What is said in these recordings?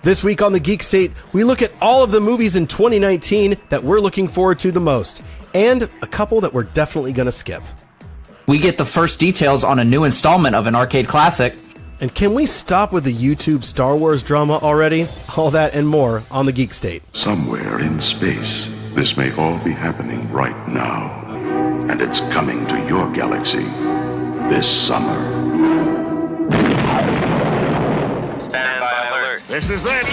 This week on the Geek State, we look at all of the movies in 2019 that we're looking forward to the most, and a couple that we're definitely going to skip. We get the first details on a new installment of an arcade classic. And can we stop with the YouTube Star Wars drama already? All that and more on the Geek State. Somewhere in space, this may all be happening right now. And it's coming to your galaxy this summer. Stand by alert. This is it!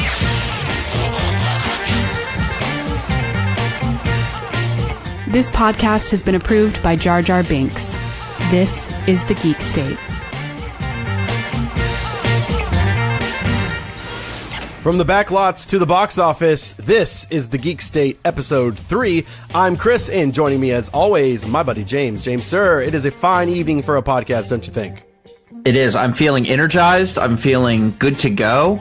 This podcast has been approved by Jar Jar Binks. This is the Geek State. From the backlots to the box office, this is the Geek State Episode 3. I'm Chris, and joining me as always, my buddy James. James, sir, it is a fine evening for a podcast, don't you think? It is. I'm feeling energized. I'm feeling good to go.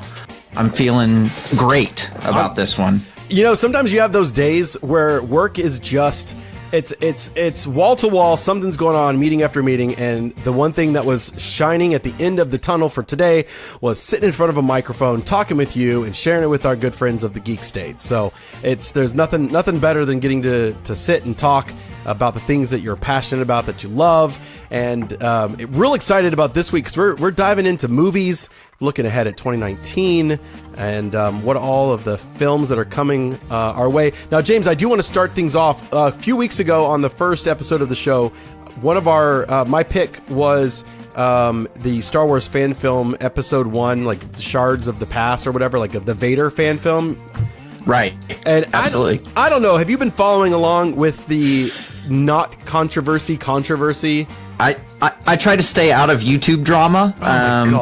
I'm feeling great about this one. You know, sometimes you have those days where work is just... It's wall to wall, something's going on, meeting after meeting, and the one thing that was shining at the end of the tunnel for today was sitting in front of a microphone, talking with you, and sharing it with our good friends of the Geek State. So there's nothing better than getting to sit and talk about the things that you're passionate about, that you love, and real excited about this week because we're diving into movies, looking ahead at 2019 and what all of the films that are coming our way. Now, James, I do want to start things off. A few weeks ago on the first episode of the show, one of our my pick was the Star Wars fan film Episode 1, like Shards of the Past or whatever, like the Vader fan film. Right. And absolutely. I don't know. Have you been following along with the not controversy? I try to stay out of YouTube drama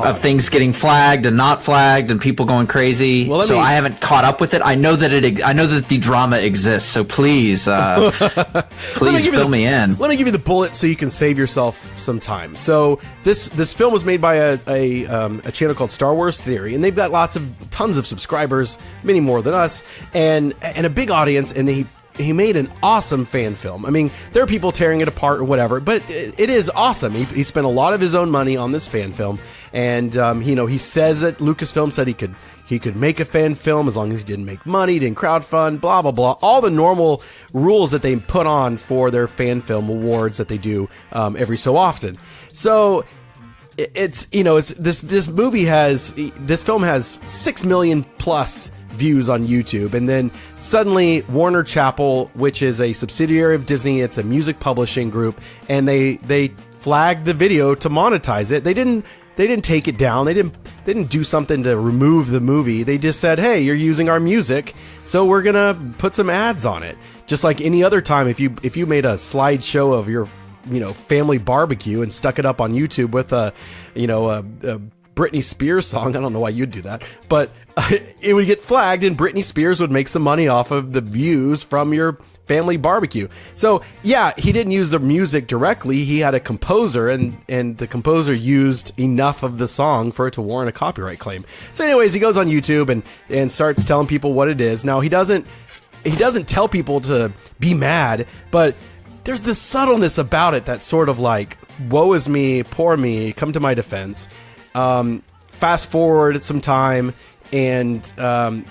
of things getting flagged and not flagged and people going crazy. Well, I haven't caught up with it. I know that the drama exists. So please, please fill me in. Let me give you the bullet so you can save yourself some time. So this film was made by a channel called Star Wars Theory, and they've got tons of subscribers, many more than us, and a big audience, and he made an awesome fan film. I mean, there are people tearing it apart or whatever, but it is awesome. He spent a lot of his own money on this fan film, and he says that Lucasfilm said he could make a fan film as long as he didn't make money, didn't crowdfund, blah blah blah, all the normal rules that they put on for their fan film awards that they do every so often. So this film has 6 million plus views on YouTube, and then suddenly Warner Chappell, which is a subsidiary of Disney, it's a music publishing group, and they flagged the video to monetize it. They didn't take it down. They didn't do something to remove the movie. They just said, hey, you're using our music, so we're gonna put some ads on it. Just like any other time, if you made a slideshow of your family barbecue and stuck it up on YouTube with a Britney Spears song. I don't know why you'd do that, but it would get flagged and Britney Spears would make some money off of the views from your family barbecue. So yeah, he didn't use the music directly. He had a composer, and the composer used enough of the song for it to warrant a copyright claim. So anyways, he goes on YouTube and starts telling people what it is. Now he doesn't tell people to be mad, but there's this subtleness about it that's sort of like, woe is me, poor me, come to my defense. Fast forward some time, and the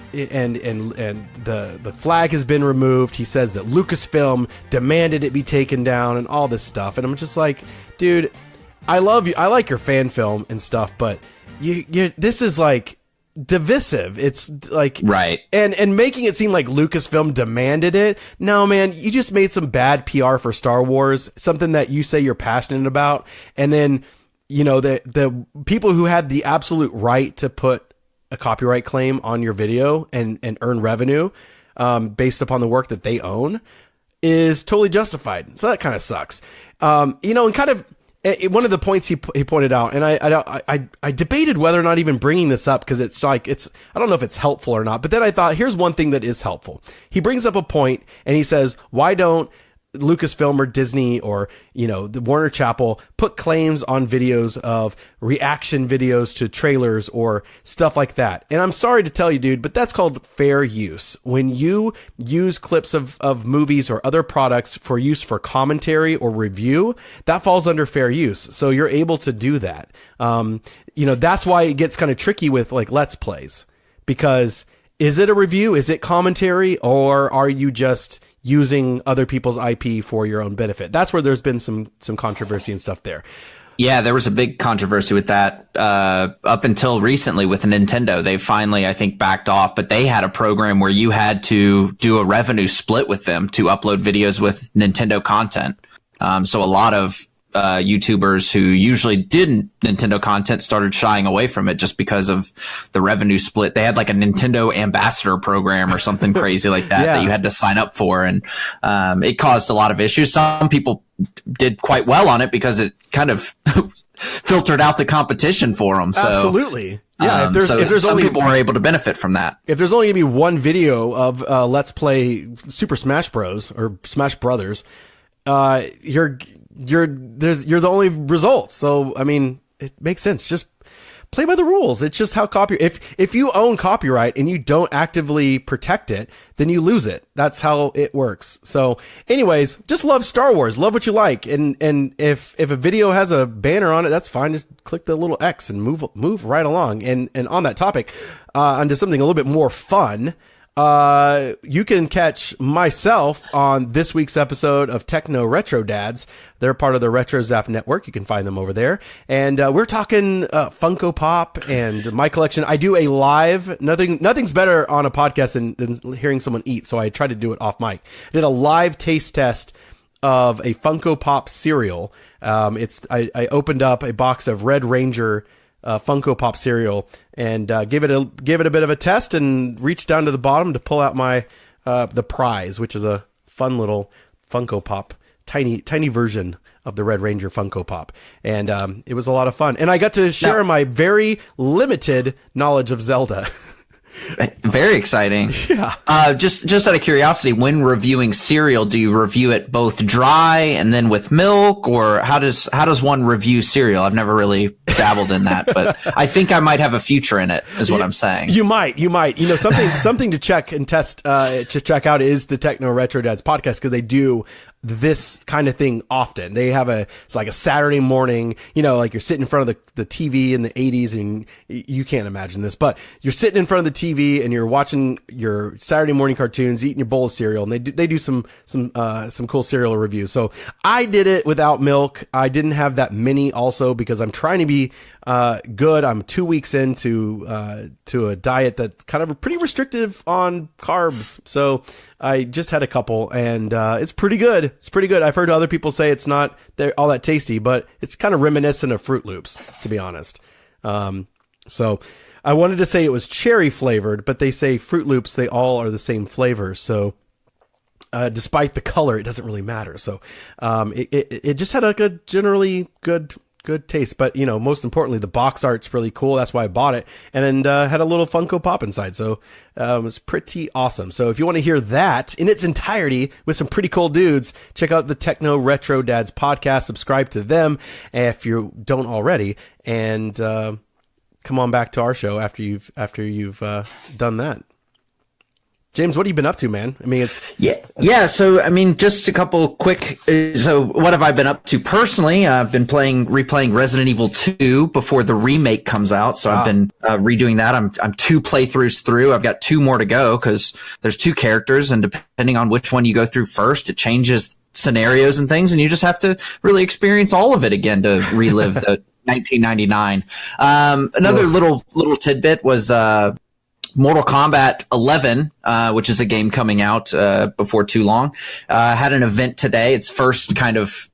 flag has been removed. He says that Lucasfilm demanded it be taken down and all this stuff. And I'm just like, dude, I love you. I like your fan film and stuff, but this is like divisive. It's like, right. And making it seem like Lucasfilm demanded it. No, man, you just made some bad PR for Star Wars, something that you say you're passionate about. And then, the people who had the absolute right to put a copyright claim on your video and earn revenue based upon the work that they own is totally justified. So that kind of sucks. And kind of one of the points he pointed out, and I debated whether or not even bringing this up because I don't know if it's helpful or not. But then I thought, here's one thing that is helpful. He brings up a point and he says, why don't Lucasfilm or Disney or, the Warner Chappell put claims on videos of reaction videos to trailers or stuff like that. And I'm sorry to tell you, dude, but that's called fair use. When you use clips of movies or other products for use for commentary or review, that falls under fair use. So you're able to do that. That's why it gets kind of tricky with like Let's Plays. because is it a review? Is it commentary? Or are you just using other people's IP for your own benefit? That's where there's been some controversy and stuff there. Yeah, there was a big controversy with that up until recently with Nintendo. They finally, I think, backed off, but they had a program where you had to do a revenue split with them to upload videos with Nintendo content. So a lot of YouTubers who usually did Nintendo content started shying away from it just because of the revenue split. They had like a Nintendo ambassador program or something crazy like that that you had to sign up for. And it caused a lot of issues. Some people did quite well on it because it kind of filtered out the competition for them. So, absolutely. Yeah, if there's some only, people were able to benefit from that. If there's only going to be one video of Let's Play Super Smash Bros. Or Smash Brothers, you're the only results. So, I mean, it makes sense. Just play by the rules. It's just how if you own copyright and you don't actively protect it, then you lose it. That's how it works. So anyways, just love Star Wars. Love what you like. And if a video has a banner on it, that's fine. Just click the little X and move right along. And on that topic, onto something a little bit more fun. You can catch myself on this week's episode of Techno Retro Dads. They're part of the Retro Zap network. You can find them over there. And we're talking Funko Pop and my collection. I do a live, nothing's better on a podcast than hearing someone eat. So I tried to do it off mic. I did a live taste test of a Funko Pop cereal. I opened up a box of Red Ranger Funko Pop cereal and give it a bit of a test and reach down to the bottom to pull out my the prize, which is a fun little Funko Pop, tiny version of the Red Ranger Funko Pop. And it was a lot of fun. And I got to share my very limited knowledge of Zelda. Very exciting. Yeah. Just out of curiosity, when reviewing cereal, do you review it both dry and then with milk, or how does one review cereal? I've never really dabbled in that, but I think I might have a future in it, is what I'm saying. You might. You know, something to check and test, to check out is the Techno Retro Dads podcast, because they do this kind of thing often. They have it's like a Saturday morning, like you're sitting in front of the TV in the 80s, and you can't imagine this, but you're sitting in front of the TV and you're watching your Saturday morning cartoons, eating your bowl of cereal, and they do some cool cereal reviews. So I did it without milk. I didn't have that many also because I'm trying to be good. I'm 2 weeks into a diet that's kind of pretty restrictive on carbs. So I just had a couple, and it's pretty good. It's pretty good. I've heard other people say it's not all that tasty, but it's kind of reminiscent of Fruit Loops, to be honest. So I wanted to say it was cherry flavored, but they say Fruit Loops, they all are the same flavor. So despite the color, it doesn't really matter. So it just had a generally good taste, but most importantly, the box art's really cool. That's why I bought it, and then had a little Funko Pop inside. So it was pretty awesome. So if you want to hear that in its entirety with some pretty cool dudes, check out the Techno Retro Dads podcast. Subscribe to them if you don't already, and come on back to our show after you've done that. James, what have you been up to, man? I mean, yeah. So, I mean, just a couple quick. So, what have I been up to personally? I've been replaying Resident Evil 2 before the remake comes out. So, I've been redoing that. I'm 2 playthroughs through. I've got 2 more to go because there's 2 characters, and depending on which one you go through first, it changes scenarios and things, and you just have to really experience all of it again to relive the 1999. Another little tidbit was Mortal Kombat 11, which is a game coming out before too long, had an event today. Its first kind of,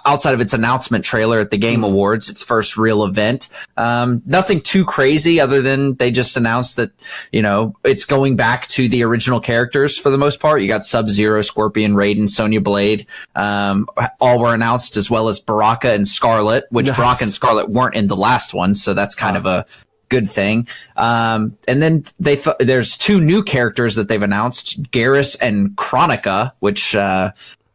outside of its announcement trailer at the Game Awards, its first real event. Nothing too crazy other than they just announced that, it's going back to the original characters for the most part. You got Sub-Zero, Scorpion, Raiden, Sonya Blade, all were announced, as well as Baraka and Scarlet, which Baraka and Scarlet weren't in the last one. So that's kind of a good thing. And then there's 2 new characters that they've announced, Garrus and Chronica, which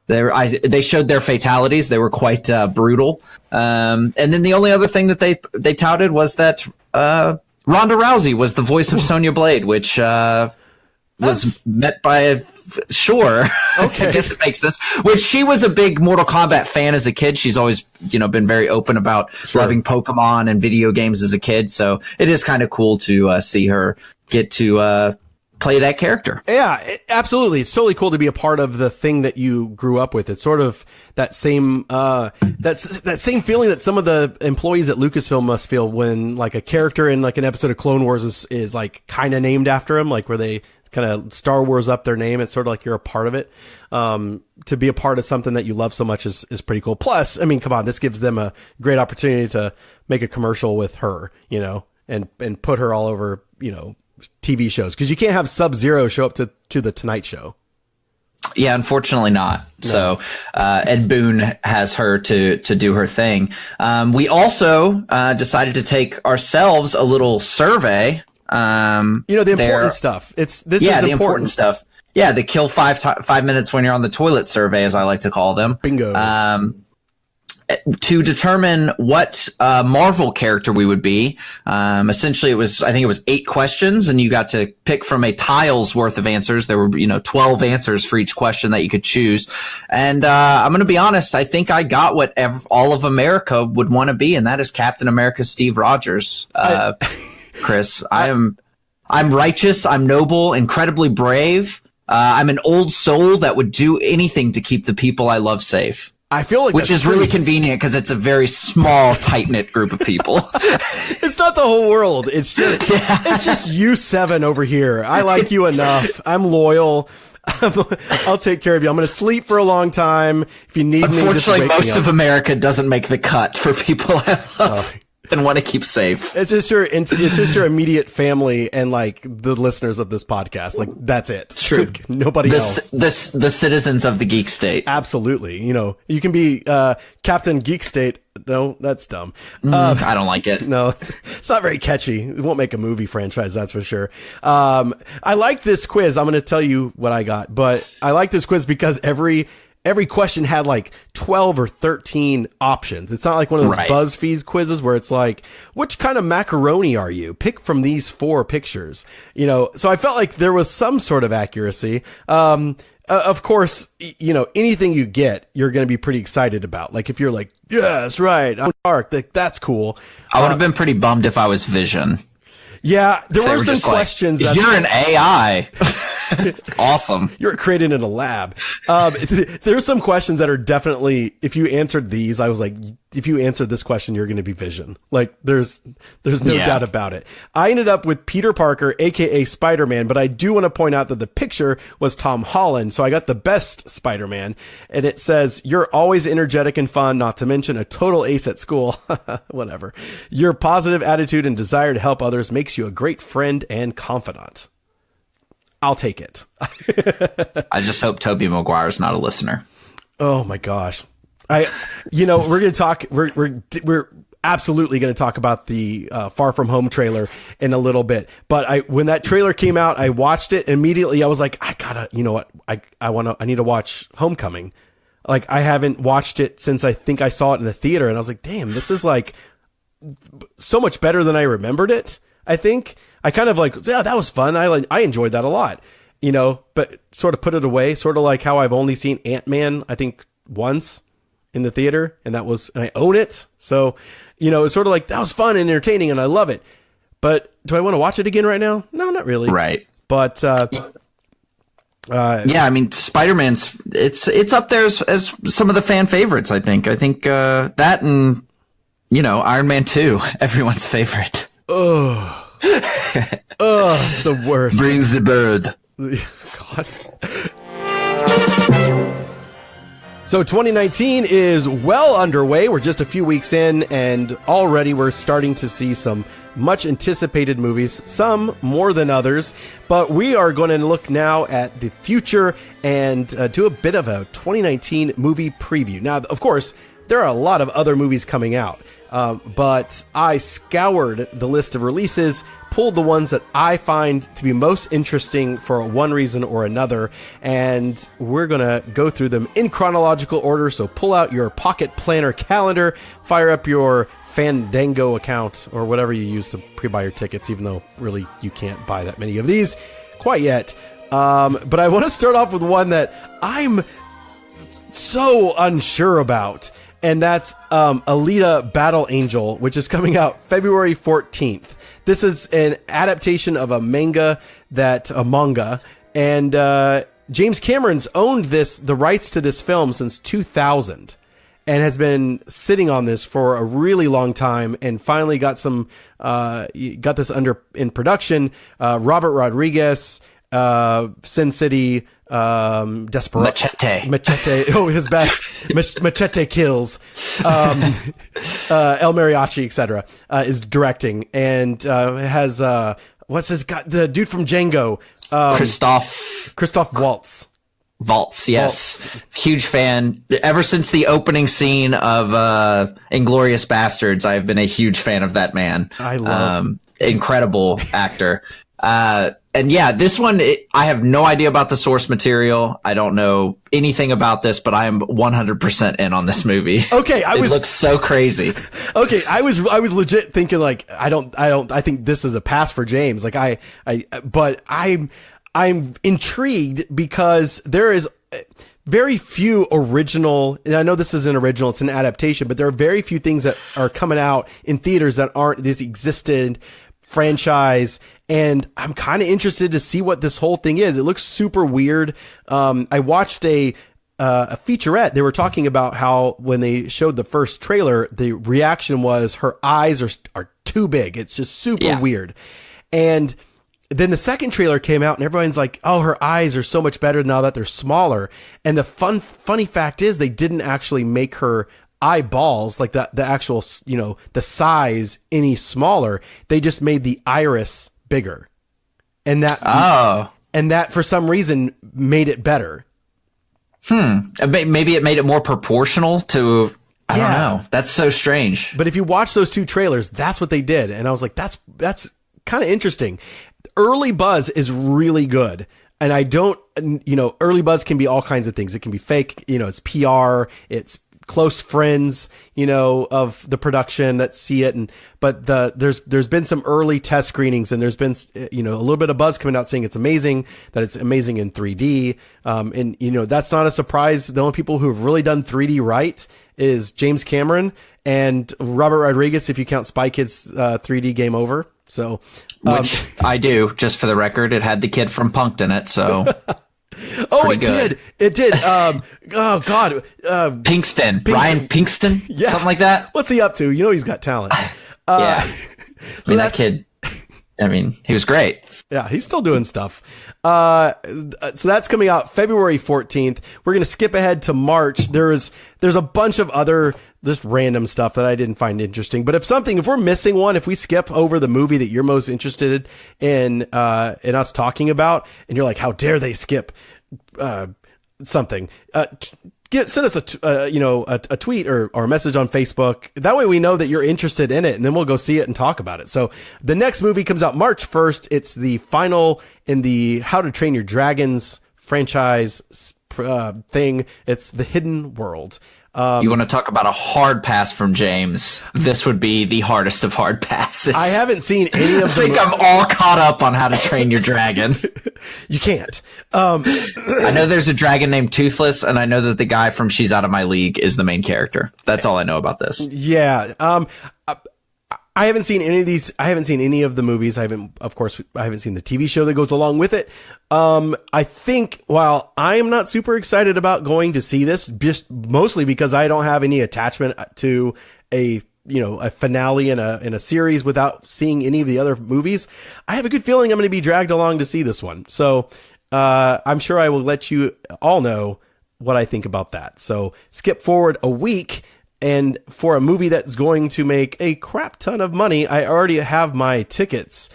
they showed their fatalities. They were quite brutal. And then the only other thing that they touted was that Ronda Rousey was the voice of Sonya Blade, which was met by a sure. Okay. I guess it makes sense. Which she was a big Mortal Kombat fan as a kid. She's always, been very open about loving Pokemon and video games as a kid. So it is kind of cool to see her get to play that character. Yeah, absolutely. It's totally cool to be a part of the thing that you grew up with. It's sort of that same that same feeling that some of the employees at Lucasfilm must feel when like a character in like an episode of Clone Wars is like kind of named after him, like where they kind of Star Wars up their name. It's sort of like you're a part of it. To be a part of something that you love so much is pretty cool. Plus, I mean, come on, this gives them a great opportunity to make a commercial with her, and put her all over, TV shows, because you can't have Sub-Zero show up to the Tonight Show. Yeah, unfortunately not. No. So Ed Boon has her to do her thing. We also decided to take ourselves a little survey. The important stuff. This is the important stuff. Yeah, the kill 5 minutes when you're on the toilet survey, as I like to call them. Bingo. To determine what Marvel character we would be. Essentially, I think it was 8 questions, and you got to pick from a tile's worth of answers. There were, 12 answers for each question that you could choose. And I'm going to be honest, I think I got what all of America would want to be, and that is Captain America Steve Rogers. Chris, I'm righteous, I'm noble, incredibly brave. I'm an old soul that would do anything to keep the people I love safe. I feel like which is really convenient because it's a very small, tight-knit group of people. It's not the whole world. It's just you 7 over here. I like you enough. I'm loyal. I'll take care of you. I'm going to sleep for a long time. If you need me, unfortunately, most of America doesn't make the cut for people I love and want to keep safe. It's just your immediate family and like the listeners of this podcast. Like that's it. It's true. Nobody else. The citizens of the Geek State. Absolutely. You can be Captain Geek State. No, that's dumb. I don't like it. No, it's not very catchy. It won't make a movie franchise, that's for sure. I like this quiz. I'm going to tell you what I got, but I like this quiz because every question had like 12 or 13 options. It's not like one of those BuzzFeed quizzes where it's like, which kind of macaroni are you? Pick from these 4 pictures. So I felt like there was some sort of accuracy. Of course, anything you get, you're going to be pretty excited about. Like if you're like, yeah, that's right, I'm dark, that's cool. I would have been pretty bummed if I was Vision. Yeah, there were some questions. Like, you're an AI. Awesome. You're created in a lab. There's some questions that are definitely, if you answered these, I was like, if you answered this question, you're going to be Vision. Like there's no doubt about it. I ended up with Peter Parker, aka Spider-Man, but I do want to point out that the picture was Tom Holland. So I got the best Spider-Man, and it says, you're always energetic and fun, not to mention a total ace at school. Whatever. Your positive attitude and desire to help others makes you a great friend and confidant. I'll take it. I just hope Tobey Maguire's not a listener. Oh my gosh. We're going to talk, we're absolutely going to talk about the Far From Home trailer in a little bit. But when that trailer came out, I watched it immediately. I was like, I gotta, you know what? I need to watch Homecoming. Like I haven't watched it since I think I saw it in the theater. And I was like, damn, this is like so much better than I remembered it. I think I kind of like, yeah, that was fun. I enjoyed that a lot, but sort of put it away, sort of like how I've only seen Ant-Man, I think once in the theater, and I own it. So, it's sort of like that was fun and entertaining and I love it. But do I want to watch it again right now? No, not really. Right. But, I mean, Spider-Man's it's up there as some of the fan favorites. I think that and, Iron Man 2, everyone's favorite. Oh, it's the worst. Brings the bird. God. So 2019 is well underway. We're just a few weeks in, and already we're starting to see some much anticipated movies, some more than others. But we are going to look now at the future and do a bit of a 2019 movie preview. Now, of course, there are a lot of other movies coming out. But I scoured the list of releases, pulled the ones that I find to be most interesting for one reason or another, and we're going to go through them in chronological order. So pull out your Pocket Planner calendar, fire up your Fandango account, or whatever you use to pre-buy your tickets, even though really you can't buy that many of these quite yet. But I want to start off with one that I'm so unsure about, and that's Alita Battle Angel, which is coming out February 14th. This is an adaptation of a manga, and James Cameron's owned the rights to this film since 2000 and has been sitting on this for a really long time, and finally got this in production. Robert Rodriguez, Sin City, Desperado, Machete. Oh, his best. Machete Kills. El Mariachi, etc. Is directing, and has what's his guy? The dude from Django. Christoph Waltz. Yes. Huge fan. Ever since the opening scene of Inglourious Bastards, I've been a huge fan of that man. I love incredible actor. And yeah, this one, I have no idea about the source material. I don't know anything about this, but I am 100% in on this movie. Okay, it looks so crazy. Okay, I was legit thinking like I think this is a pass for James. Like but I'm intrigued because there is very few original, and I know this isn't original, it's an adaptation, but there are very few things that are coming out in theaters that aren't this existed franchise, and I'm kind of interested to see what this whole thing is. It looks super weird. I watched a featurette. They were talking about how when they showed the first trailer, the reaction was her eyes are too big. It's just super weird. And then the second trailer came out and everyone's like, oh, her eyes are so much better now that they're smaller. And the funny fact is they didn't actually make her eyeballs, like the actual, the size, any smaller. They just made the iris bigger. And that for some reason made it better. Maybe it made it more proportional to, I don't know. That's so strange. But if you watch those two trailers, that's what they did. And I was like, that's kind of interesting. Early buzz is really good. And I don't, early buzz can be all kinds of things. It can be fake, it's PR, it's close friends, of the production that see it. But there's been some early test screenings, and there's been, a little bit of buzz coming out saying it's amazing, that it's amazing in 3D. And that's not a surprise. The only people who have really done 3D right is James Cameron and Robert Rodriguez, if you count Spy Kids 3D Game Over. So, which I do, just for the record. It had the kid from Punk'd in it, so. Oh, it did. It did. Oh God. Pinkston. Ryan Pinkston? Yeah. Something like that. What's he up to? He's got talent. Yeah. That kid, he was great. Yeah, he's still doing stuff. So that's coming out February 14th. We're going to skip ahead to March. There's a bunch of other just random stuff that I didn't find interesting. But if we're missing one, if we skip over the movie that you're most interested in us talking about, and you're like, how dare they skip something? Send us a tweet or a message on Facebook. That way we know that you're interested in it, and then we'll go see it and talk about it. So the next movie comes out March 1st. It's the final in the How to Train Your Dragons franchise thing. It's The Hidden World. You want to talk about a hard pass from James? This would be the hardest of hard passes. I haven't seen any of them. I think I'm all caught up on How to Train Your Dragon. You can't. I know there's a dragon named Toothless, and I know that the guy from She's Out of My League is the main character. That's all I know about this. Yeah. I haven't seen any of these. I haven't seen any of the movies. I haven't seen the TV show that goes along with it. I think while I am not super excited about going to see this, just mostly because I don't have any attachment to a finale in a series without seeing any of the other movies, I have a good feeling I'm going to be dragged along to see this one. So, I'm sure I will let you all know what I think about that. So skip forward a week. And for a movie that's going to make a crap ton of money, I already have my tickets.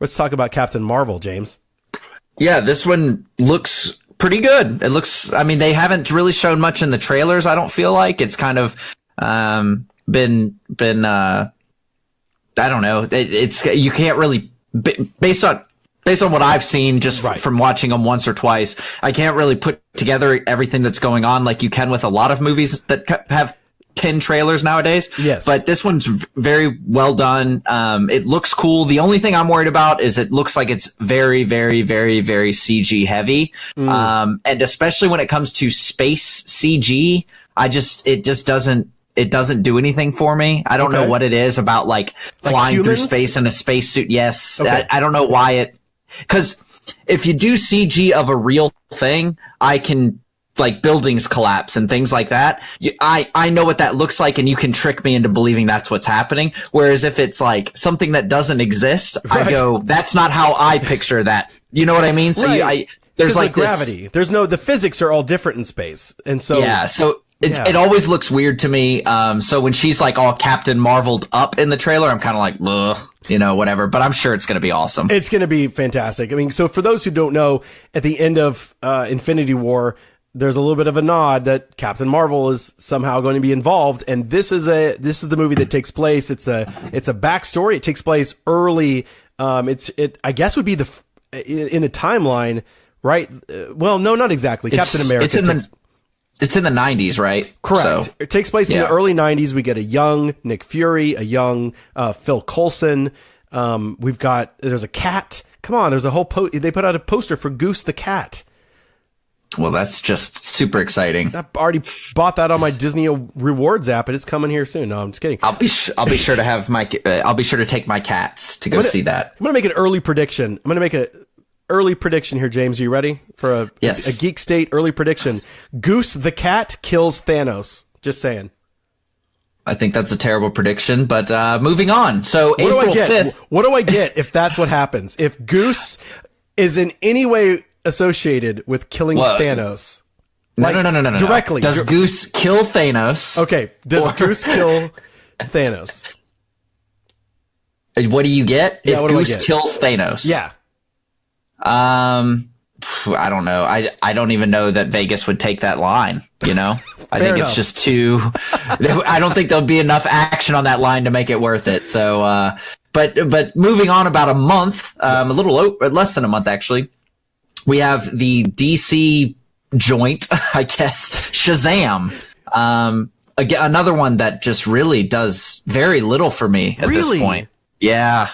Let's talk about Captain Marvel, James. Yeah, this one looks pretty good. It looks, they haven't really shown much in the trailers, I don't feel like. It's kind of been I don't know. It's you can't really, based on what I've seen just from watching them once or twice, I can't really put together everything that's going on like you can with a lot of movies that have 10 trailers nowadays. Yes. But this one's very well done. It looks cool. The only thing I'm worried about is it looks like it's very, very, very, very CG heavy. And especially when it comes to space CG, it just doesn't do anything for me. I don't know what it is about like flying through space in a spacesuit. Yes. Okay. I don't know why because if you do CG of a real thing, I can, like, buildings collapse and things like that. I know what that looks like, and you can trick me into believing that's what's happening. Whereas if it's like something that doesn't exist, right. I go, that's not how I picture that. You know what I mean? So right. There's like gravity. The physics are all different in space. And so, yeah. So it always looks weird to me. So when she's like all Captain Marveled up in the trailer, I'm kind of like, ugh, whatever. But I'm sure it's going to be awesome. It's going to be fantastic. I mean, so for those who don't know, at the end of Infinity War, there's a little bit of a nod that Captain Marvel is somehow going to be involved, and this is the movie that takes place. It's a backstory. It takes place early. I guess would be in the timeline, right? Well, no, not exactly. Captain America. It's in the 90s, right? Correct. So, it takes place in the early 90s. We get a young Nick Fury, a young Phil Coulson. There's a cat. Come on, there's a whole they put out a poster for Goose the cat. Well, that's just super exciting. I already bought that on my Disney Rewards app, and it's coming here soon. No, I'm just kidding. I'll be sure to have I'll be sure to take my cats to go see that. I'm gonna make an early prediction. I'm gonna make an early prediction here, James. Are you ready for a Geek State early prediction? Goose the cat kills Thanos. Just saying. I think that's a terrible prediction, but moving on. So April 5th. What do I get if that's what happens? If Goose is in any way associated with killing Thanos? No. Directly. Does Goose kill Thanos? Okay. Does Goose kill Thanos? What do you get if Goose kills Thanos? Yeah. I don't know. I don't even know that Vegas would take that line, I think it's just too I don't think there'll be enough action on that line to make it worth it. So but moving on about a month, a little less than a month actually. We have the DC joint, I guess, Shazam. Again, another one that just really does very little for me at this point. Yeah.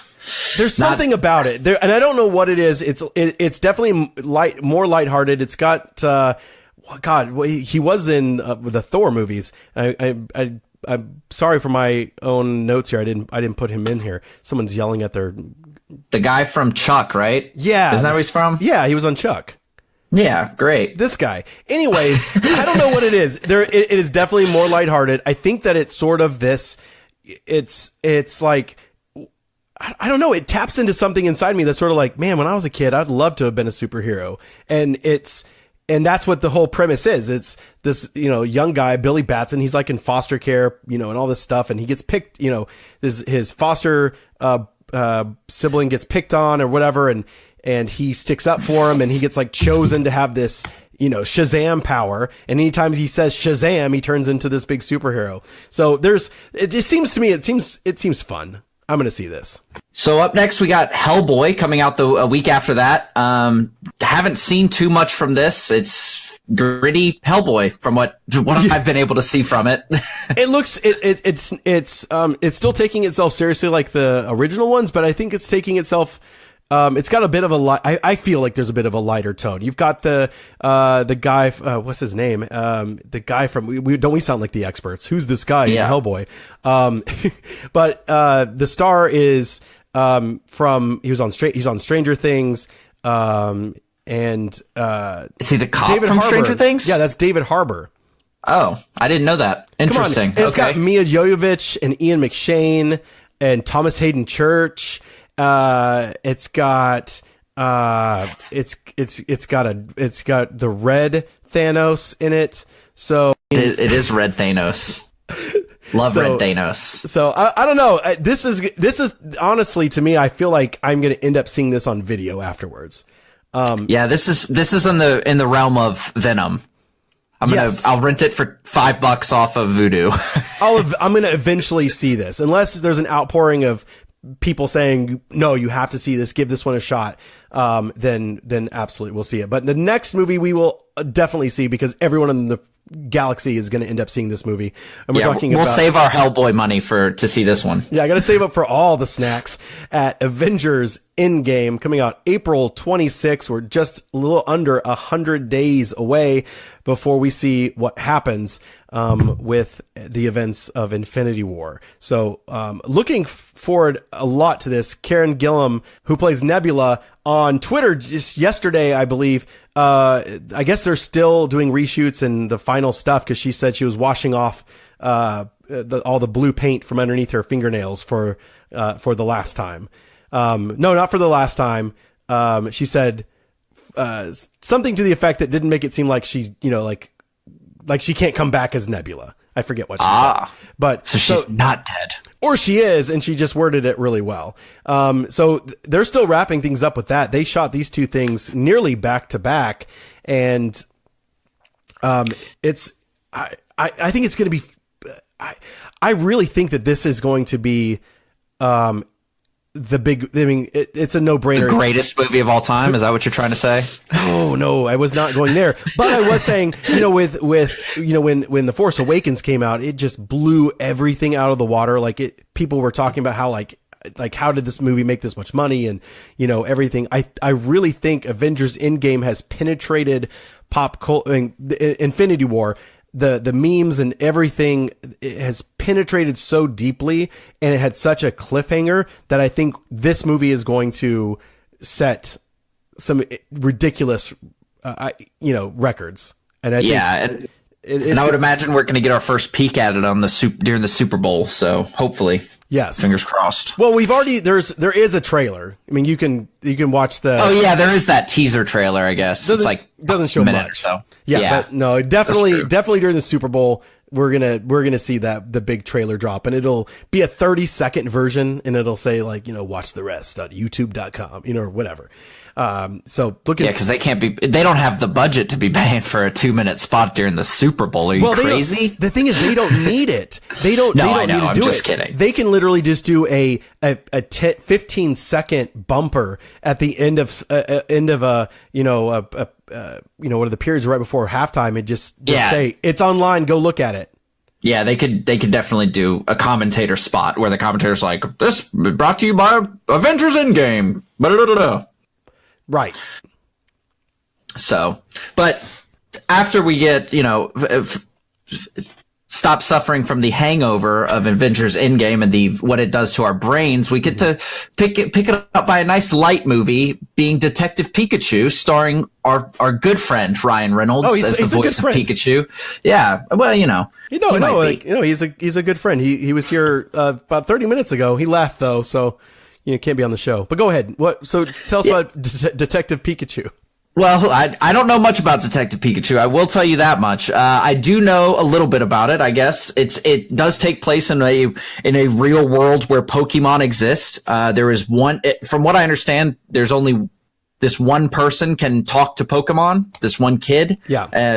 There's something about it there, and I don't know what it is. It's definitely more lighthearted. It's got, he was in the Thor movies. I'm sorry for my own notes here. I didn't put him in here. Someone's yelling at the guy from Chuck, right? Yeah. Isn't that where he's from? Yeah, he was on Chuck. Yeah, great. This guy. Anyways, I don't know what it is. It is definitely more lighthearted. I think that it's sort of this. It's like, I don't know. It taps into something inside me that's sort of like, man, when I was a kid, I'd love to have been a superhero. And that's what the whole premise is. It's this, young guy, Billy Batson. He's like in foster care, and all this stuff. And he gets picked, his foster sibling gets picked on or whatever. And he sticks up for him, and he gets like chosen to have this, Shazam power. And anytime he says Shazam, he turns into this big superhero. So it just seems to me, it seems fun. I'm going to see this. So up next, we got Hellboy coming out a week after that. Haven't seen too much from this. It's gritty Hellboy from what I've been able to see from it. It looks, it's still taking itself seriously like the original ones, but I think it's taking itself, it's got a bit of I feel like there's a bit of a lighter tone. You've got the guy, what's his name? The guy from, we sound like the experts. Who's this guy in Hellboy? But the star is he's on Stranger Things. And is he the cop David from Harbour. Stranger Things? Yeah, that's David Harbour. Oh, I didn't know that. Interesting. Come on. It's got Mia Jovovich and Ian McShane and Thomas Hayden Church. It's got the red Thanos in it. So it is red Thanos. Love red Thanos. So I don't know. This is honestly, to me, I feel like I'm going to end up seeing this on video afterwards. This is in the realm of Venom. I'll rent it for $5 off of Vudu. I'm going to eventually see this, unless there's an outpouring of people saying, no, you have to see this, give this one a shot. Then absolutely we'll see it. But the next movie we will definitely see, because everyone in the galaxy is going to end up seeing this movie. And we'll save our Hellboy money to see this one. Yeah, I got to save up for all the snacks at Avengers Endgame, coming out April 26th. We're just a little under 100 days away before we see what happens with the events of Infinity War. So looking forward a lot to this. Karen Gillan, who plays Nebula, on Twitter just yesterday, I believe, I guess they're still doing reshoots and the final stuff, because she said she was washing off all the blue paint from underneath her fingernails for the last time. No, not for the last time. She said something to the effect that didn't make it seem like she's, like she can't come back as Nebula. I forget what she said. But so she's not dead. Or she is, and she just worded it really well. So they're still wrapping things up with that. They shot these two things nearly back to back, and I think it's going to be. I really think that this is going to be the big. I mean, it's a no-brainer. The greatest movie of all time. Is that what you're trying to say? No, I was not going there. But I was saying, when The Force Awakens came out, it just blew everything out of the water. Like people were talking about how like how did this movie make this much money, and everything. I really think Avengers Endgame has penetrated pop culture. Infinity War, the memes and everything, it has penetrated so deeply, and it had such a cliffhanger that I think this movie is going to set some ridiculous, records. And I think and I would imagine we're going to get our first peek at it on during the Super Bowl. So hopefully, yes, fingers crossed. Well, there is a trailer. I mean, you can watch the. Oh yeah, there is that teaser trailer. I guess doesn't show much. So. Yeah, but no, definitely during the Super Bowl, we're gonna see the big trailer drop, and it'll be a 30-second version, and it'll say watch the rest on YouTube.com, or whatever. So because they don't have the budget to be paying for a 2 minute spot during the Super Bowl. Are you crazy? The thing is, they don't need it. They don't. No, they don't I know. Need to I'm do just it. kidding. They can literally just do a 15-second bumper at the end of one of the periods right before halftime, and just say it's online. Go look at it. Yeah, they could definitely do a commentator spot where the commentator's like, "This brought to you by Avengers Endgame." Blah-da-da-da-da. Right. So, but after we get, stop suffering from the hangover of Avengers Endgame and what it does to our brains, we get to pick it up by a nice light movie being Detective Pikachu, starring our good friend Ryan Reynolds as the voice of Pikachu. Yeah, well, he's a good friend. He was here about 30 minutes ago. He left though, so can't be on the show. But go ahead. So tell us about Detective Pikachu. Well, I don't know much about Detective Pikachu. I will tell you that much. I do know a little bit about it. I guess it does take place in a real world where Pokemon exist. There is from what I understand, there's only this one person can talk to Pokemon. This one kid,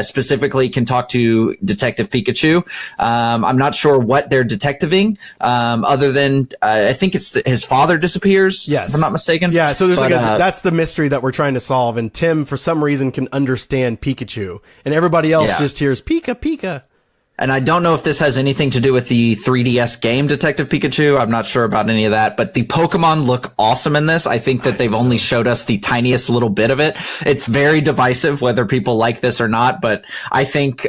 specifically can talk to Detective Pikachu. I'm not sure what they're detectiving, other than I think it's his father disappears. Yes, if I'm not mistaken. Yeah, so there's that's the mystery that we're trying to solve, and Tim for some reason can understand Pikachu, and everybody else just hears Pika Pika. And I don't know if this has anything to do with the 3DS game Detective Pikachu. I'm not sure about any of that, but the Pokemon look awesome in this. I think that they've only showed us the tiniest little bit of it. It's very divisive whether people like this or not, but I think,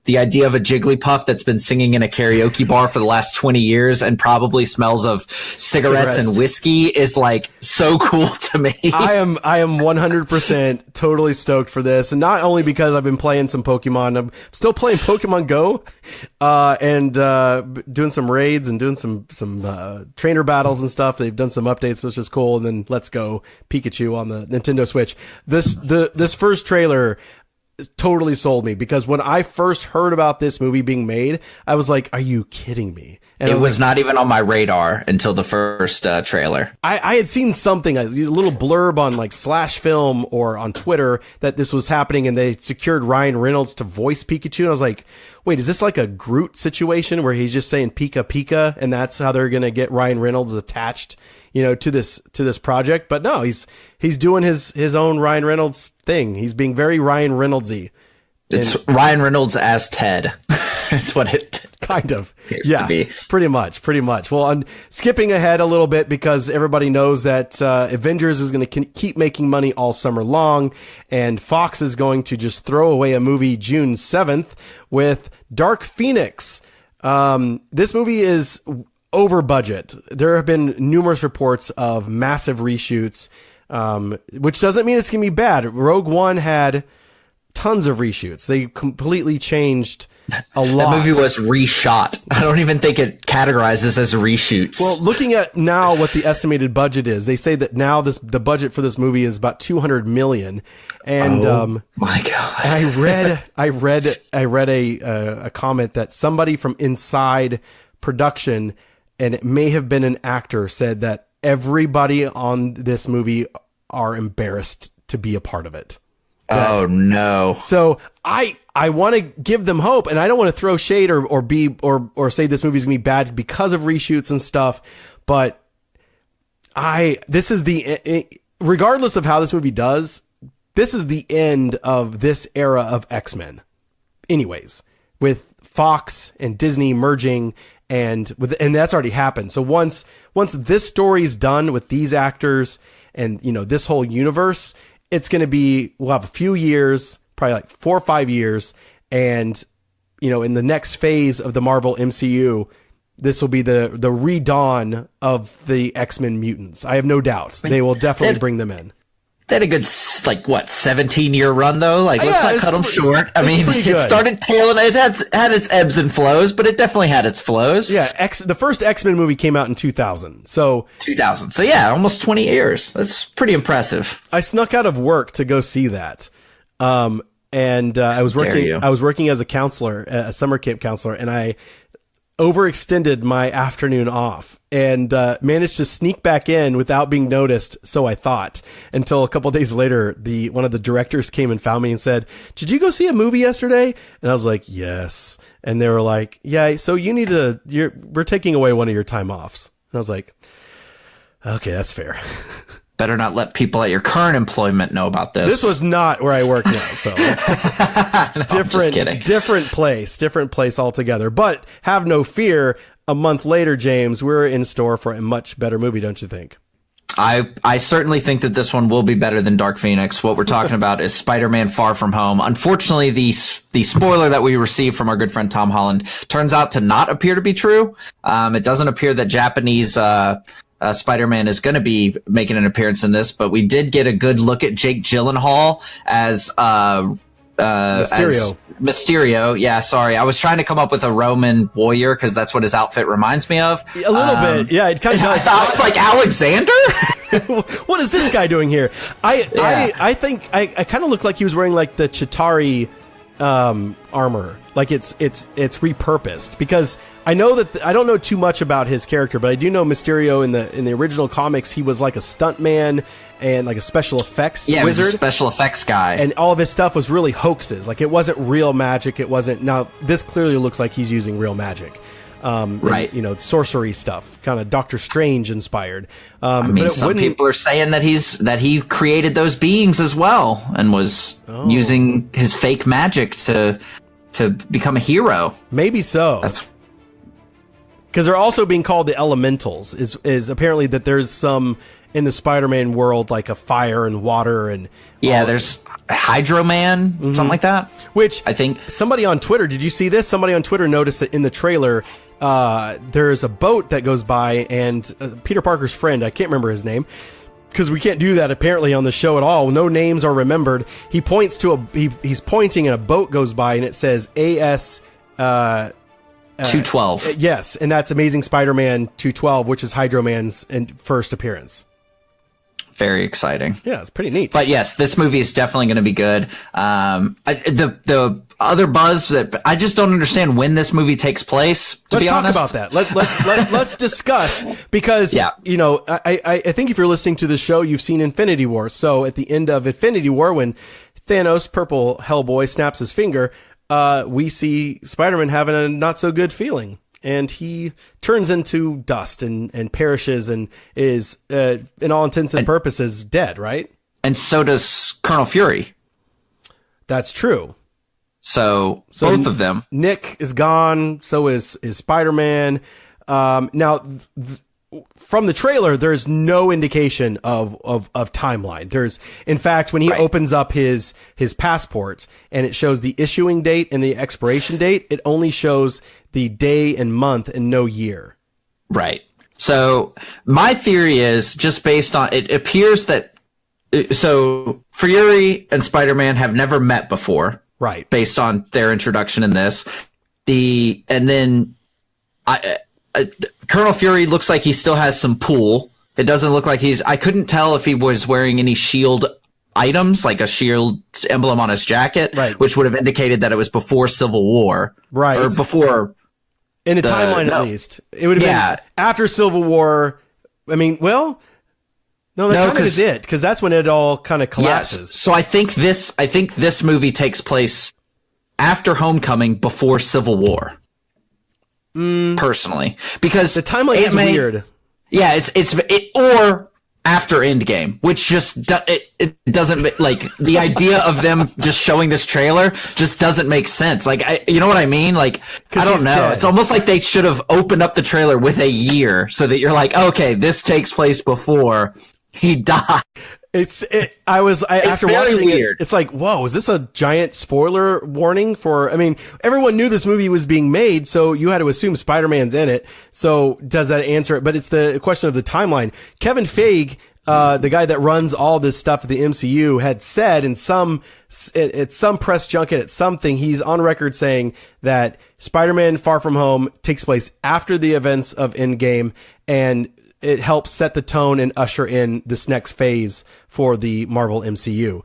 the idea of a Jigglypuff that's been singing in a karaoke bar for the last 20 years and probably smells of cigarettes and whiskey is so cool to me. I am 100% totally stoked for this. And not only because I've been playing some Pokemon, I'm still playing Pokemon Go, and doing some raids and doing some trainer battles and stuff. They've done some updates, which is cool. And then Let's Go Pikachu on the Nintendo Switch. This first trailer totally sold me, because when I first heard about this movie being made, I was like, are you kidding me? And it was not even on my radar until the first trailer. I had seen something, a little blurb on Slash Film or on Twitter that this was happening, and they secured Ryan Reynolds to voice Pikachu. And I was like, wait, is this like a Groot situation where he's just saying Pika Pika, and that's how they're going to get Ryan Reynolds attached, to this project? But no, he's doing his own Ryan Reynolds thing. He's being very Ryan Reynoldsy It's Ryan Reynolds as Ted. That's what it kind of. Yeah, pretty much. Well, I'm skipping ahead a little bit because everybody knows that Avengers is going to keep making money all summer long, and Fox is going to just throw away a movie June 7th with Dark Phoenix. This movie is over budget. There have been numerous reports of massive reshoots, which doesn't mean it's going to be bad. Rogue One had tons of reshoots. They completely changed a lot. That movie was reshot. I don't even think it categorizes as reshoots. Well, looking at now what the estimated budget is, they say that now the budget for this movie is about $200 million. And my God, I read a comment that somebody from inside production, and it may have been an actor, said that everybody on this movie are embarrassed to be a part of it. Oh no. So I want to give them hope, and I don't want to throw shade or say this movie's gonna be bad because of reshoots and stuff, but this is regardless of how this movie does, this is the end of this era of X-Men. Anyways, with Fox and Disney merging, and that's already happened. So once this story's done with these actors and this whole universe, we'll have a few years, probably like 4 or 5 years. And, in the next phase of the Marvel MCU, this will be the redawn of the X-Men mutants. I have no doubts. They will definitely bring them in. They had a good, 17-year run, though? Let's not cut them short. It started tailing. It had its ebbs and flows, but it definitely had its flows. Yeah, the first X-Men movie came out in 2000. So 2000. So, yeah, almost 20 years. That's pretty impressive. I snuck out of work to go see that. And I was working as a counselor, a summer camp counselor, and I overextended my afternoon off and managed to sneak back in without being noticed, so I thought, until a couple of days later, one of the directors came and found me and said, "Did you go see a movie yesterday?" And I was like, "Yes." And they were like, "Yeah, so we're taking away one of your time offs." And I was like, "Okay, that's fair." Better not let people at your current employment know about this. This was not where I work now, so no, different place altogether. But have no fear. A month later, James, we're in store for a much better movie, don't you think? I certainly think that this one will be better than Dark Phoenix. What we're talking about is Spider-Man Far From Home. Unfortunately, the spoiler that we received from our good friend Tom Holland turns out to not appear to be true. It doesn't appear that Japanese Spider-Man is going to be making an appearance in this, but we did get a good look at Jake Gyllenhaal as Mysterio. Yeah, sorry. I was trying to come up with a Roman warrior because that's what his outfit reminds me of. A little bit. Yeah, it kind of does. I was like, Alexander? What is this guy doing here? I think I kind of looked like he was wearing like the Chitauri armor. Like it's repurposed, because I know that I don't know too much about his character, but I do know Mysterio in the original comics, he was like a stuntman and like a special effects wizard. He was a special effects guy. And all of his stuff was really hoaxes. Like it wasn't real magic. It wasn't. Now this clearly looks like he's using real magic. Right. And, sorcery stuff, kind of Doctor Strange inspired. Some people are saying that he created those beings as well and was using his fake magic to become a hero. Maybe so. Because they're also being called the Elementals. Is apparently that there's some in the Spider-Man world, like a fire and water and there's Hydro Man, something like that. Which I think somebody on Twitter, did you see this? Somebody on Twitter noticed that in the trailer, there's a boat that goes by, and Peter Parker's friend, I can't remember his name, because we can't do that apparently on the show at all. No names are remembered. He points to he's pointing, and a boat goes by, and it says AS 212. Yes, and that's Amazing Spider-Man 212, which is Hydro Man's first appearance. Very exciting. Yeah, it's pretty neat. But yes, this movie is definitely going to be good. The other buzz that I just don't understand when this movie takes place. Let's talk about that. Let's discuss, because I think if you're listening to the show, you've seen Infinity War. So at the end of Infinity War, when Thanos, purple Hellboy, snaps his finger, we see Spider-Man having a not so good feeling. And he turns into dust and perishes and is, in all intents and purposes, dead, right? And so does Colonel Fury. That's true. So both of them. Nick is gone. So is Spider-Man. Now, from the trailer, there's no indication of timeline. In fact, when he opens up his passport and it shows the issuing date and the expiration date, it only shows the day and month and no year. Right. So my theory is just based on, it appears that, so Fury and Spider-Man have never met before. Right. Based on their introduction in this. Colonel Fury looks like he still has some pool. It doesn't look like I couldn't tell if he was wearing any shield items, like a shield emblem on his jacket, which would have indicated that it was before Civil War. Right. Or before. In the timeline, at least. It would have been after Civil War. I mean, well, no, that kind of is it, because that's when it all kind of collapses. Yes. So I think this movie takes place after Homecoming, before Civil War. Personally, because the timeline is weird. Yeah, it or after Endgame, which just it doesn't, like, the idea of them just showing this trailer just doesn't make sense. Like, you know what I mean? Like, I don't know. Dead. It's almost like they should have opened up the trailer with a year so that you're like, okay, this takes place before he died. After watching weird. It's like, whoa, is this a giant spoiler warning for, I mean, everyone knew this movie was being made, so you had to assume Spider-Man's in it. So does that answer it? But it's the question of the timeline. Kevin Feige, the guy that runs all this stuff at the MCU, had said at some press junket at something, he's on record saying that Spider-Man Far From Home takes place after the events of Endgame, and it helps set the tone and usher in this next phase for the Marvel MCU.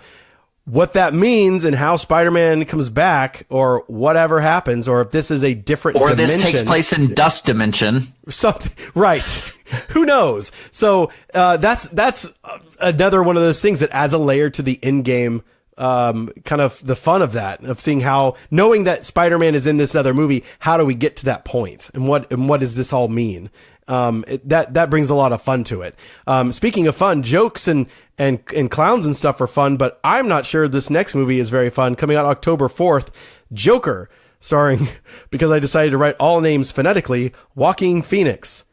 What that means and how Spider-Man comes back, or whatever happens, or if this is a different dimension. Or this takes place in Dust Dimension. Something, right. Who knows? So, that's another one of those things that adds a layer to the in-game, kind of the fun of that, of seeing how, knowing that Spider-Man is in this other movie, how do we get to that point? And what does this all mean? That brings a lot of fun to it. Speaking of fun, jokes and clowns and stuff are fun, but I'm not sure this next movie is very fun. Coming out October 4th, Joker, starring, because I decided to write all names phonetically, Joaquin Phoenix.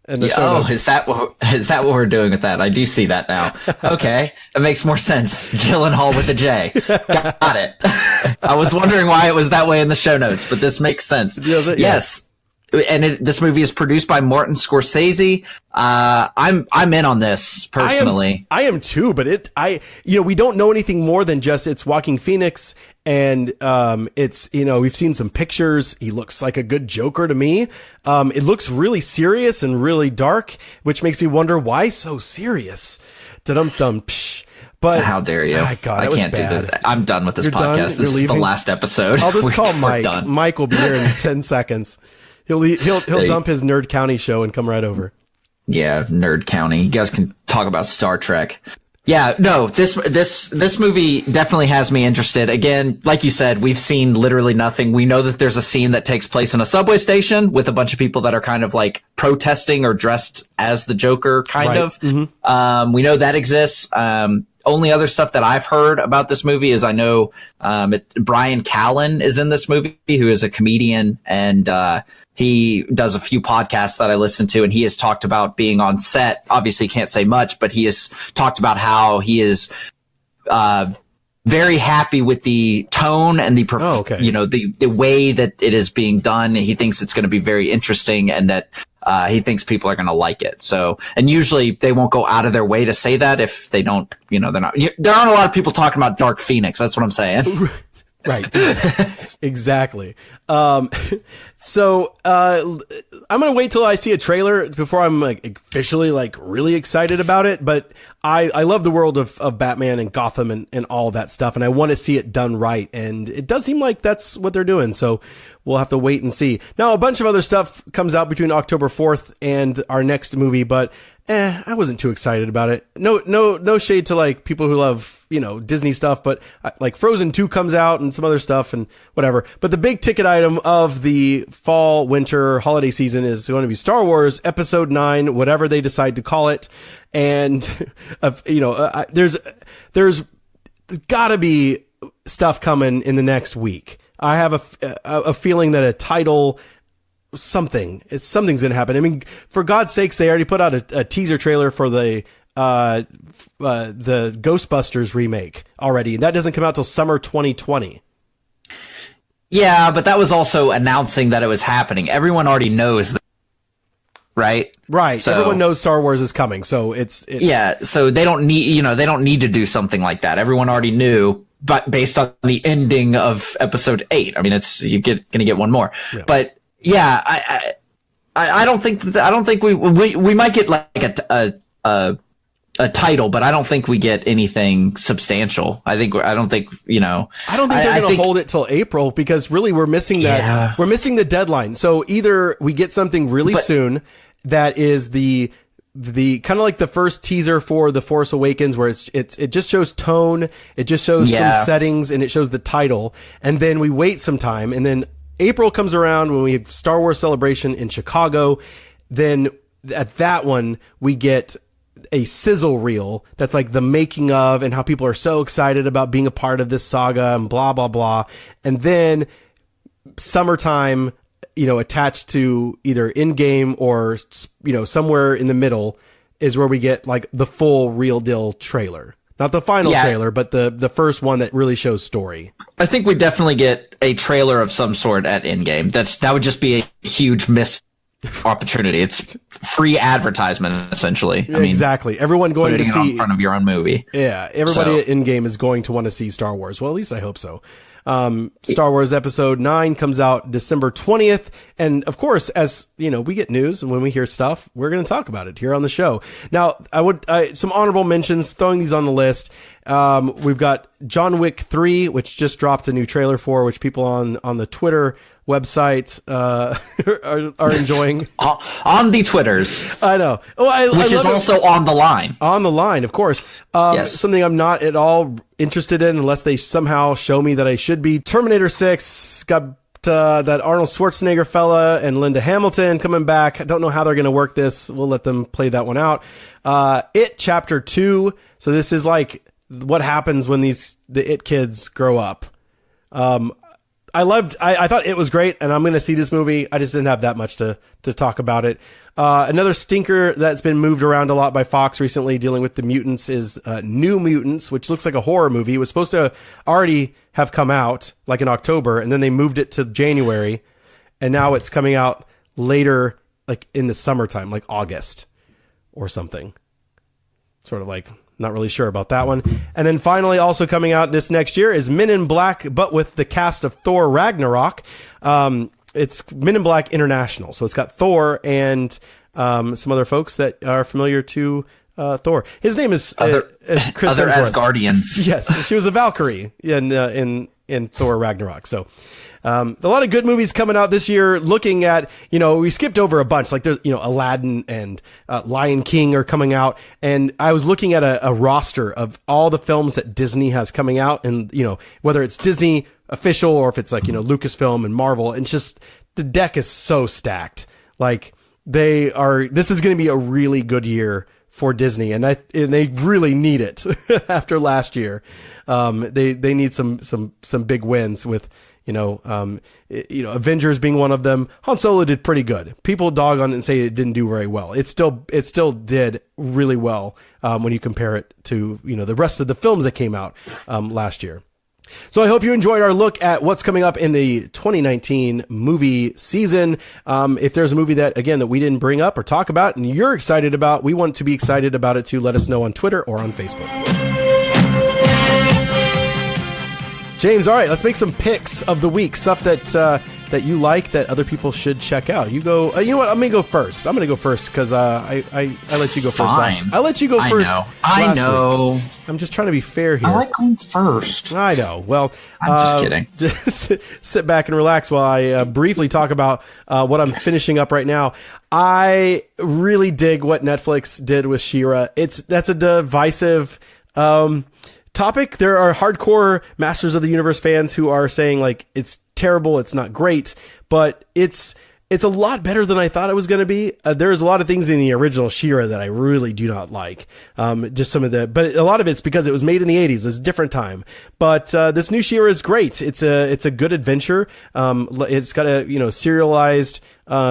Is that what we're doing with that? I do see that now. Okay, that makes more sense. Gyllenhaal with a J. Got it. I was wondering why it was that way in the show notes, but this makes sense. Yes. And this movie is produced by Martin Scorsese. I'm in on this personally. I am too, but we don't know anything more than just it's Joaquin Phoenix, and it's, we've seen some pictures. He looks like a good Joker to me. It looks really serious and really dark, which makes me wonder why so serious. Dum-dum, psh. But how dare you? God, I can't do that. I'm done with this podcast. This is the last episode. I'll just call Mike. Mike will be here in 10 seconds. He'll dump his Nerd County show and come right over. Yeah, Nerd County. You guys can talk about Star Trek. Yeah, no, this movie definitely has me interested. Again, like you said, we've seen literally nothing. We know that there's a scene that takes place in a subway station with a bunch of people that are kind of like protesting or dressed as the Joker, kind of. Mm-hmm. We know that exists. Only other stuff that I've heard about this movie is I know Brian Callen is in this movie, who is a comedian, and he does a few podcasts that I listen to, and he has talked about being on set. Obviously can't say much, but he has talked about how he is very happy with the tone and the way that it is being done. He thinks it's going to be very interesting, and that he thinks people are going to like it. So, and usually they won't go out of their way to say that if they don't, they're not. There aren't a lot of people talking about Dark Phoenix. That's what I'm saying. Right. Exactly. So I'm going to wait till I see a trailer before I'm officially really excited about it. But I love the world of Batman and Gotham and all that stuff. And I want to see it done right. And it does seem like that's what they're doing. So we'll have to wait and see. Now, a bunch of other stuff comes out between October 4th and our next movie, but I wasn't too excited about it. No shade to people who love, Disney stuff, but Frozen 2 comes out and some other stuff and whatever. But the big ticket item of the fall, winter, holiday season is going to be Star Wars Episode 9, whatever they decide to call it. And, there's gotta be stuff coming in the next week. I have a feeling that a title, something's going to happen. I mean, for God's sakes, they already put out a teaser trailer for the Ghostbusters remake already, and that doesn't come out till summer 2020. Yeah, but that was also announcing that it was happening. Everyone already knows that, right? Right. So, everyone knows Star Wars is coming, so it's yeah. So they don't need to do something like that. Everyone already knew, but based on the ending of Episode 8, I mean, you're gonna get one more. Yeah. But yeah, I don't think we might get like a title, but I don't think we get anything substantial. I don't think they're going to hold it till April, because really we're missing that. Yeah. We're missing the deadline. So either we get something really soon that is the kind of like the first teaser for The Force Awakens, where it just shows tone, it just shows some settings, and it shows the title, and then we wait some time, and then April comes around when we have Star Wars Celebration in Chicago. Then at that one we get a sizzle reel that's like the making of and how people are so excited about being a part of this saga and blah, blah, blah. And then summertime, attached to either in-game or, somewhere in the middle is where we get like the full real deal trailer. Not the final trailer, but the first one that really shows story. I think we definitely get a trailer of some sort at in-game. That would just be a huge miss opportunity. It's free advertisement, essentially. I mean, exactly. Everyone going to see in front of your own movie. Yeah, everybody in game is going to want to see Star Wars. Well, at least I hope so. Star Wars Episode 9 comes out December 20th, and of course, as we get news and when we hear stuff, we're going to talk about it here on the show. Now, some honorable mentions, throwing these on the list. We've got John Wick 3, which just dropped a new trailer for, which people on the Twitter website are enjoying. On the Twitters. I know. Which is also on the line. On the line, of course. Yes. Something I'm not at all interested in unless they somehow show me that I should be. Terminator 6 got that Arnold Schwarzenegger fella and Linda Hamilton coming back. I don't know how they're going to work this. We'll let them play that one out. It Chapter 2. So this is like what happens when the It kids grow up. I thought it was great, and I'm going to see this movie. I just didn't have that much to talk about it. Another stinker that's been moved around a lot by Fox recently dealing with the mutants is New Mutants, which looks like a horror movie. It was supposed to already have come out like in October, and then they moved it to January, and now it's coming out later, like in the summertime, like August or something. Sort of like... Not really sure about that one. And then finally, also coming out this next year is Men in Black, but with the cast of Thor Ragnarok. It's Men in Black International. So it's got Thor and some other folks that are familiar to Thor. His name is Chris Other Asgardians. Yes, she was a Valkyrie in Thor Ragnarok. So a lot of good movies coming out this year. Looking at, we skipped over a bunch. Like there's, Aladdin and Lion King are coming out. And I was looking at a roster of all the films that Disney has coming out. And, whether it's Disney official or if it's like, Lucasfilm and Marvel. And just the deck is so stacked. Like this is going to be a really good year for Disney. And they really need it after last year. They need some big wins with, Avengers being one of them. Han Solo did pretty good. People dog on it and say it didn't do very well. It still did really well when you compare it to the rest of the films that came out last year. So I hope you enjoyed our look at what's coming up in the 2019 movie season. If there's a movie that we didn't bring up or talk about and you're excited about, we want to be excited about it too. Let us know on Twitter or on Facebook. James, all right, let's make some picks of the week, stuff that you like that other people should check out. You go. You know what? I'm gonna go first. I'm gonna go first because I let you go first last. I let you go first. I know. Week. I'm just trying to be fair here. I like going first. I know. Well, I'm just kidding. Just sit back and relax while I briefly talk about what I'm finishing up right now. I really dig what Netflix did with She-Ra. That's a divisive topic. There are hardcore Masters of the Universe fans who are saying like it's terrible, it's not great, but it's It's a lot better than I thought it was going to be. There's a lot of things in the original She-Ra that I really do not like. Just some of but a lot of it's because it was made in the 80s. It was a different time. But this new She-Ra is great. It's a good adventure. It's got a serialized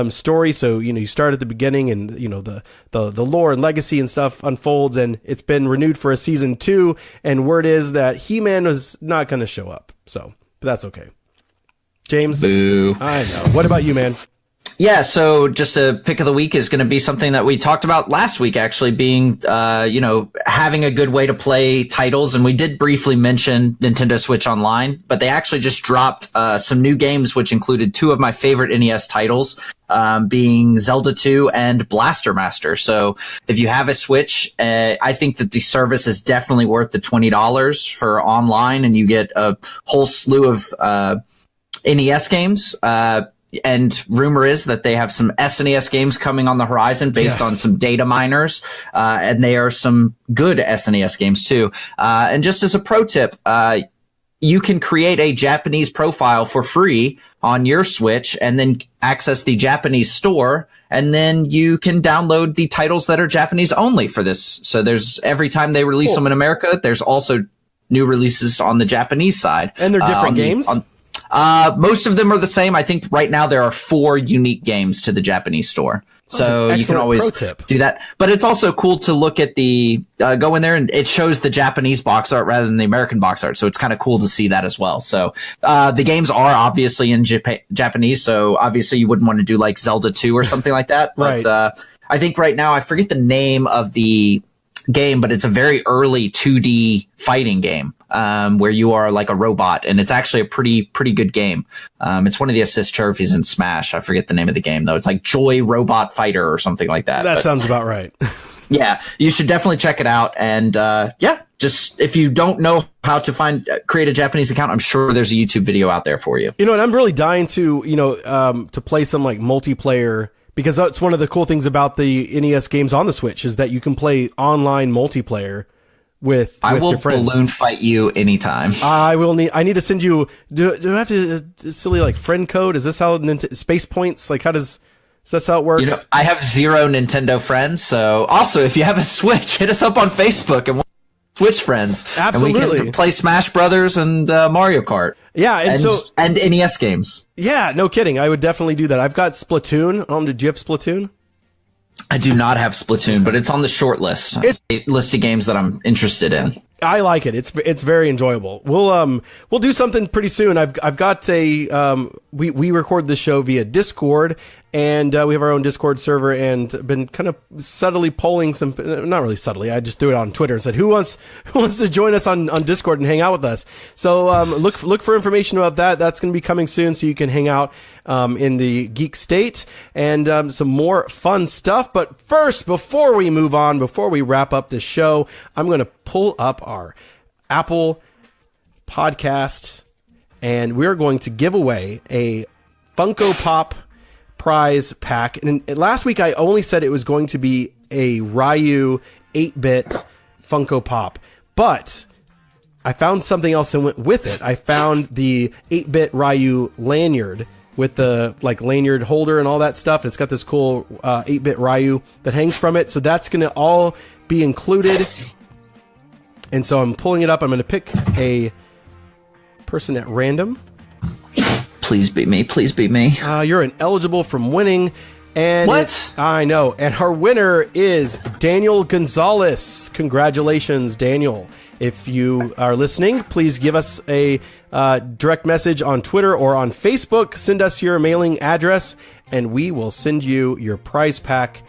story. So you start at the beginning, and the lore and legacy and stuff unfolds, and it's been renewed for a season 2. And word is that He-Man was not going to show up. So, but that's okay. James, boo. I know. What about you, man? Yeah, so just a pick of the week is going to be something that we talked about last week, actually, being, having a good way to play titles. And we did briefly mention Nintendo Switch Online, but they actually just dropped some new games, which included 2 of my favorite NES titles, being Zelda 2 and Blaster Master. So if you have a Switch, I think that the service is definitely worth the $20 for online, and you get a whole slew of NES games. And rumor is that they have some SNES games coming on the horizon based on some data miners. And they are some good SNES games too. And just as a pro tip, you can create a Japanese profile for free on your Switch and then access the Japanese store. And then you can download the titles that are Japanese only for this. So there's every time they release them in America, there's also new releases on the Japanese side. And they're different games? Most of them are the same. I think right now there are 4 unique games to the Japanese store. So you can always do that. But it's also cool to look at go in there, and it shows the Japanese box art rather than the American box art. So it's kind of cool to see that as well. So the games are obviously in Japanese. So obviously you wouldn't want to do like Zelda 2 or something like that. Right. But I think right now, I forget the name of the game, but it's a very early 2D fighting game. Where you are like a robot, and it's actually a pretty good game. It's one of the assist trophies in Smash. I forget the name of the game though. It's like Joy Robot Fighter or something like that. That sounds about right. Yeah, you should definitely check it out. And just if you don't know how to create a Japanese account, I'm sure there's a YouTube video out there for you. And I'm really dying to to play some like multiplayer, because that's one of the cool things about the NES games on the Switch is that you can play online multiplayer with your friends. Balloon fight you anytime. I need to send you. Do I have to silly like friend code? Is this how Space Points? Like is that how it works? I have 0 Nintendo friends. So also, if you have a Switch, hit us up on Facebook and we'll Switch friends. Absolutely, and we can play Smash Brothers and Mario Kart. Yeah, and NES games. Yeah, no kidding. I would definitely do that. I've got Splatoon. Did you have Splatoon? I do not have Splatoon, but it's on the short list. It's a list of games that I'm interested in. I like it. It's very enjoyable. We'll do something pretty soon. I've got we record this show via Discord, and we have our own Discord server, and been kind of subtly polling some, not really subtly. I just threw it on Twitter and said, who wants to join us on Discord and hang out with us? So look for information about that. That's going to be coming soon, so you can hang out in the Geek State and some more fun stuff. But first, before we move on, before we wrap up this show, I'm going to pull up our Apple podcast, and we're going to give away a Funko Pop prize pack. And last week I only said it was going to be a Ryu 8-bit Funko Pop, but I found something else that went with it. I found the 8-bit Ryu lanyard with the like lanyard holder and all that stuff. It's got this cool 8-bit Ryu that hangs from it. So that's going to all be included. And so I'm pulling it up. I'm going to pick a person at random. Please be me. Please be me. You're ineligible from winning. And what? I know. And our winner is Daniel Gonzalez. Congratulations, Daniel. If you are listening, please give us a direct message on Twitter or on Facebook. Send us your mailing address, and we will send you your prize pack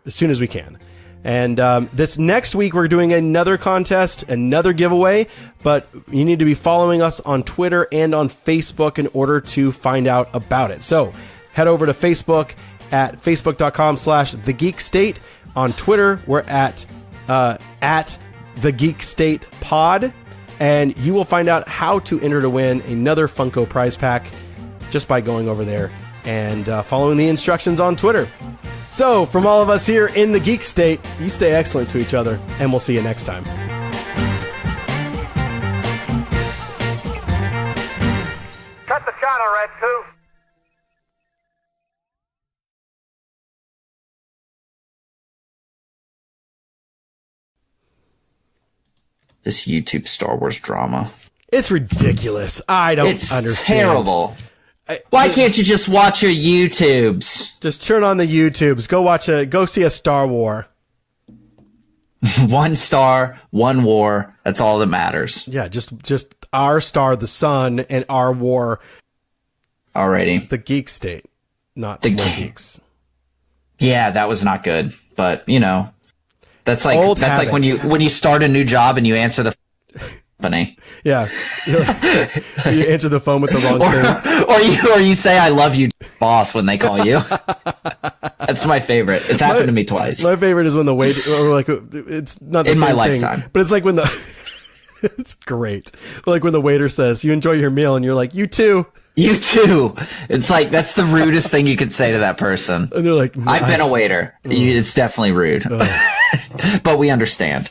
as soon as we can. And this next week, we're doing another contest, another giveaway, but you need to be following us on Twitter and on Facebook in order to find out about it. So head over to Facebook at facebook.com/thegeekstate. On Twitter, we're at The Geek State Pod, and you will find out how to enter to win another Funko prize pack just by going over there and following the instructions on Twitter. So, from all of us here in the Geek State, you stay excellent to each other, and we'll see you next time. Cut the channel, Red 2. This YouTube Star Wars drama. It's ridiculous. I don't understand. It's terrible. Why can't you just watch your YouTubes? Just turn on the YouTubes. Go see a Star War. 1 star, 1 war. That's all that matters. Yeah, just our star, the sun, and our war. Alrighty. The Geek State, not the Geeks. Yeah, that was not good. But you know, that's like Old that's habits. like when you start a new job and you answer the company. Yeah, you answer the phone with the wrong thing, or you say "I love you, boss" when they call you. That's my favorite. It's happened to me twice. My favorite is when the waiter, or like, it's not the in same my thing, lifetime, but it's like when the it's great. Like when the waiter says, "You enjoy your meal," and you're like, "You too." You too. It's like that's the rudest thing you could say to that person. And they're like, "I've been a waiter." It's definitely rude, but we understand.